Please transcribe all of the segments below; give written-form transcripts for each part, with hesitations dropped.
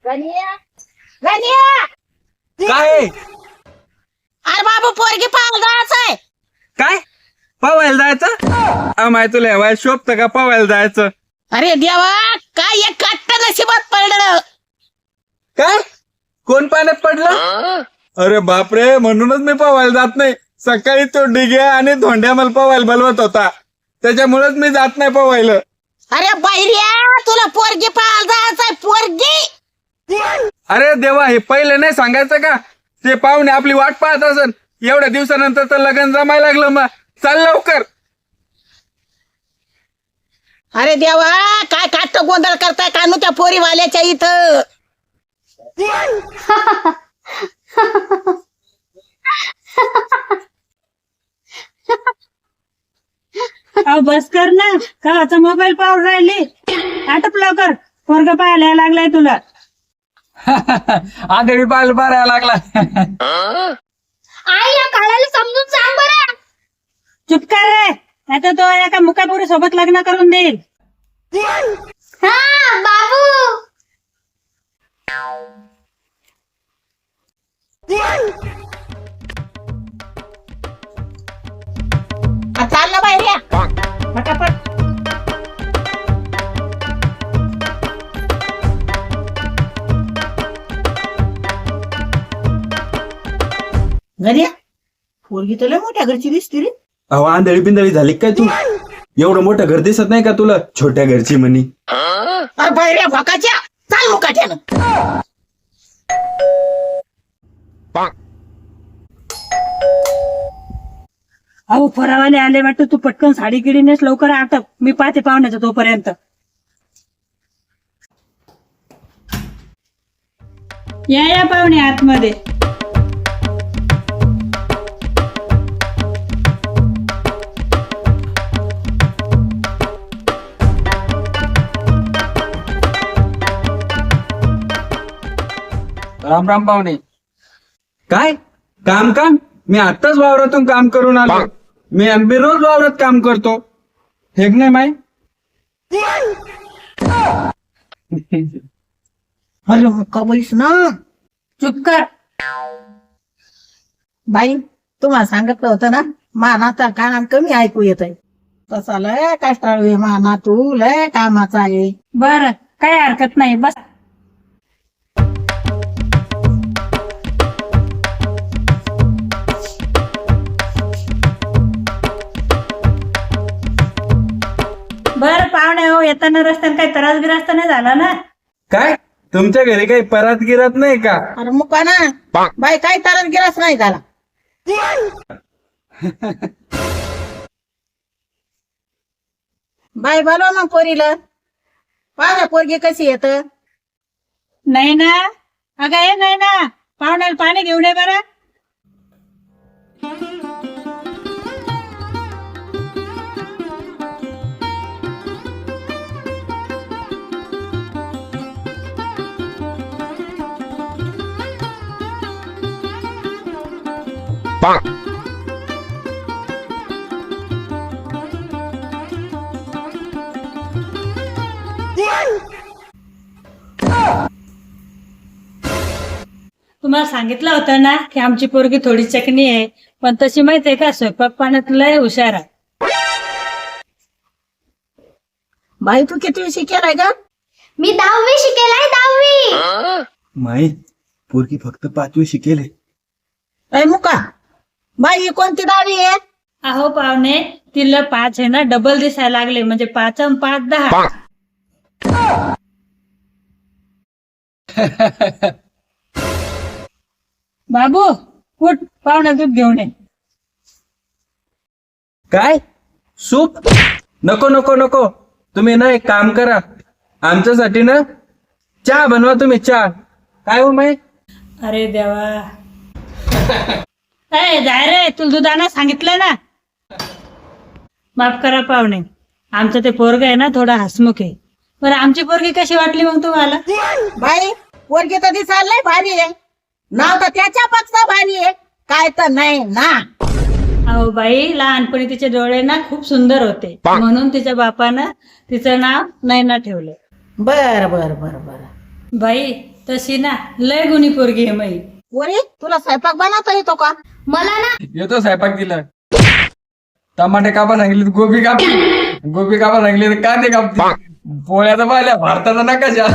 गण्या गण्या काय अरे बाबू पोरगी पाहायला जायचंय. काय पवायला जायचं माय तुला वय शोभत का पवायला जायचं. अरे देवा काय एक काट्ट नशिबात पडलं. काय कोण पाण्यात पडलं. अरे बापरे म्हणूनच मी पवायला जात नाही. सकाळी तो डिग्या आणि धोंड्या मला पवायला बोलवत होता त्याच्यामुळेच मी जात नाही पवायला. अरे बैर्या तुला पोरगी पाहायला जायचंय पोरगी. अरे देवा हे पहिले नाही सांगायचं का. ते पाहुणे आपली वाट पाहत असन एवढ्या दिवसानंतर तर लग्न जमायला लागलं मग चाल लवकर. अरे देवा काय काट्ट गोंधळ करताय कानू त्या पोरीवाल्याच्या इथं. अहो बस कर ना काचा मोबाईल पाहून राहिली. आटप लवकर पोरग पाहायला लागलाय तुला. आधळी पाहायला बरायला लागला. आई या काळाला समजून सांग बरं. चुप कर रे नाहीतर तो एका मुकापुरी सोबत लग्न करून देईल. हा बाबू चाल ना बैर्या फटाफट. गण्या पोरगी तुला मोठ्या घरची दिसते रे. अहो आंधळी बिंदळी झाली काय तू. एवढं मोठं घर दिसत नाही का तुला छोट्या घरची म्हणी. अरे बैर्या भकाच्या चाल मुकाट्यानं. अहो फरावाले आले वाटतं तू पटकन साडी गिडीनेस लवकर आटप. मी पाहते पाहुण्याचं तोपर्यंत. या पाहुणे आतमध्ये. राम राम पाहुणे. काय काम काम मी आताच वावरातून काम करून आलो. मी रोज वावरात काम करतो हे नाही माय. अरे मुक्का बोलीस ना. चुप कर. बाई तुम्हाला सांगितलं होतं ना मानाचा कान कमी ऐकू येत आहे. तसा लय कष्टाळू आहे माना तू लय कामाचा आहे. बर काय हरकत नाही बस. बर पाहुणे हो येताना रस्त्याने काही त्रास बिरास तर नाही झाला ना. काय तुमच्या घरी काही परत गिरत नाही का. अरे मुका ना बाई काय तरच गिरास नाही झाला. बाई बोलवा मग पोरीला. पाहा पोरगी कशी येत. नाही ना अगं हे नाही ना पाहुण्याला पाणी घेऊन ये बरं. तुम्हाला सांगितलं होतं ना की आमची पोरगी थोडी चकणी आहे पण तशी माहित आहे का स्वयंपाक पाण्यात लय हुशार आहे. बाई तू किती शिकेलाय का. मी 10वी शिकेलाय 10वी. माई पोरगी फक्त 5वी शिकेले. अय मुका बाई ही कोणती दावी आहे. अहो पाहुणे तिला 5 आहे ना डबल दिसायला लागले म्हणजे 5 आणि 5 10. बाबू उठ पाहुणा दूध घेऊन ये. काय सूप नको नको नको. तुम्ही ना एक काम करा आमच्यासाठी ना चहा बनवा तुम्ही चहा. काय हो माई. अरे देवा. ए जाय रे तुला दूध आणा सांगितलं ना. माफ करा पाहुणे आमचं ते पोरग आहे ना थोडा हसमुख आहे. बरं आमची पोरगी कशी वाटली मग तुम्हाला. बाई पोरगी तर दिसायला भारी आहे. नाव तर त्याच्या पक्षा भारी आहे काय तर नाही ना. अहो बाई लहानपणी तिचे डोळे ना खूप सुंदर होते म्हणून तिच्या बापानं तिचं नाव नैना ठेवलं. बर बर बर बर. बाई तशी ना लय गुणी पोरगी आहे माई. पोरी तुला स्वयंपाक बनवता येतो का? मला ना येतो स्वयंपाक दिला. टमाटे कापा सांगितले तर गोबी कापली, गोबी कापा सांगितले तर कांदे कापते, पोळ्याचा पाहिल्या भारताचा नकाशा.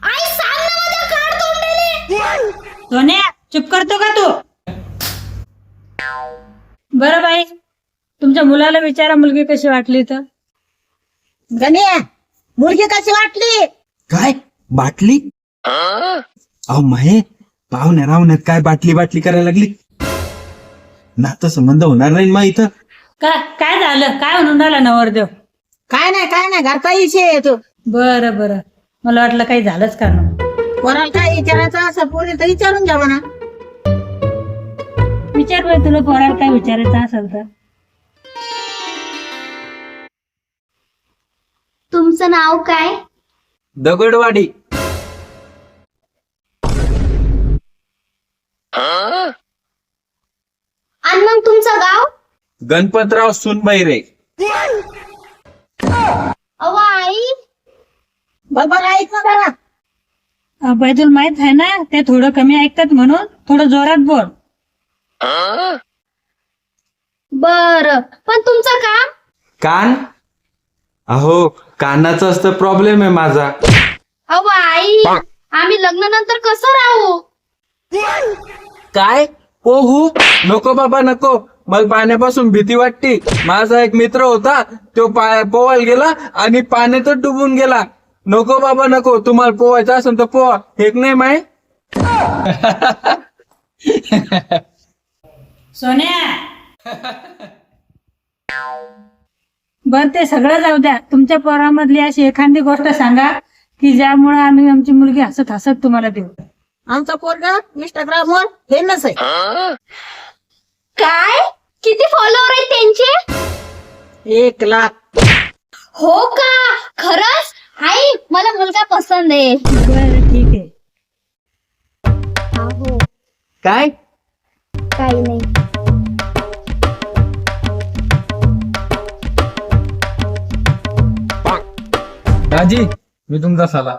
आई सांग ना माझ्या काढ तोंडाले. सोन्या चुप करतो का तू? बरं बाई, तुमच्या मुलाला विचारा मुलगी कशी वाटली तर. गण्या मुलगी कशी वाटली? काय बाटली? अहो माहे पाहुण्या रावण्यात काय बाटली बाटली करायला लागली? नातं संबंध होणार नाही मा इथं. काय काय झालं? काय म्हणून राहिला नवरदेव? काय नाही घरचा इशे येतो. बरं बरं, मला वाटलं काही झालंच का ना. कोणाला काय विचारायचं असं पोरी तर विचारून घ्यावा ना. विचार बाई, तुला पोराला काय विचारायचं असेल तर. तुमचं नाव काय? दगडवाडी. आणि मग तुमचं गाव? गणपतराव सुनबाई. अहो आई बरोबर ऐकलं जरा. बाई तुला माहित आहे ना, ते थोडं कमी ऐकतात म्हणून थोडं जोरात बोल. बर, पण तुमचं काम? कान? अहो कानाचा असतं प्रॉब्लेम आहे माझा. अहो आई आम्ही लग्नानंतर कसं राहू? काय पोहू नको बाबा नको, मला पाण्यापासून भीती वाटते. माझा एक मित्र होता, तो पोवायला गेला आणि पाण्यातच डुबून गेला. नको बाबा नको, तुम्हाला पोवायचं असेल तर पोवा, हेक नाही माय. सोन्या बर, ते सगळं जाऊ द्या. तुमच्या पोरामधली अशी एखादी गोष्ट सांगा की ज्यामुळे आम्ही आमची मुलगी हसत हसत तुम्हाला देऊ. आमचा पोरगा इंस्टाग्रामवर फेमस आहे. काय? किती फॉलोअर आहेत त्यांचे? 1 लाख. हो का? खरंच? आई मला मुलगा पसंत आहे. बरं ठीक आहे. हो काय काही नाही. दाजी मी तुमचा साला.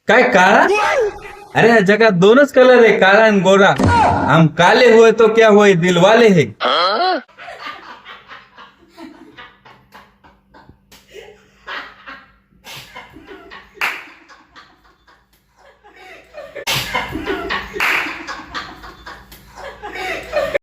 काय काळा? अरे या जगात 2च कलर आहे, काळा आणि गोरा. हम काले हुए तो क्या हुए, दिलवाले है.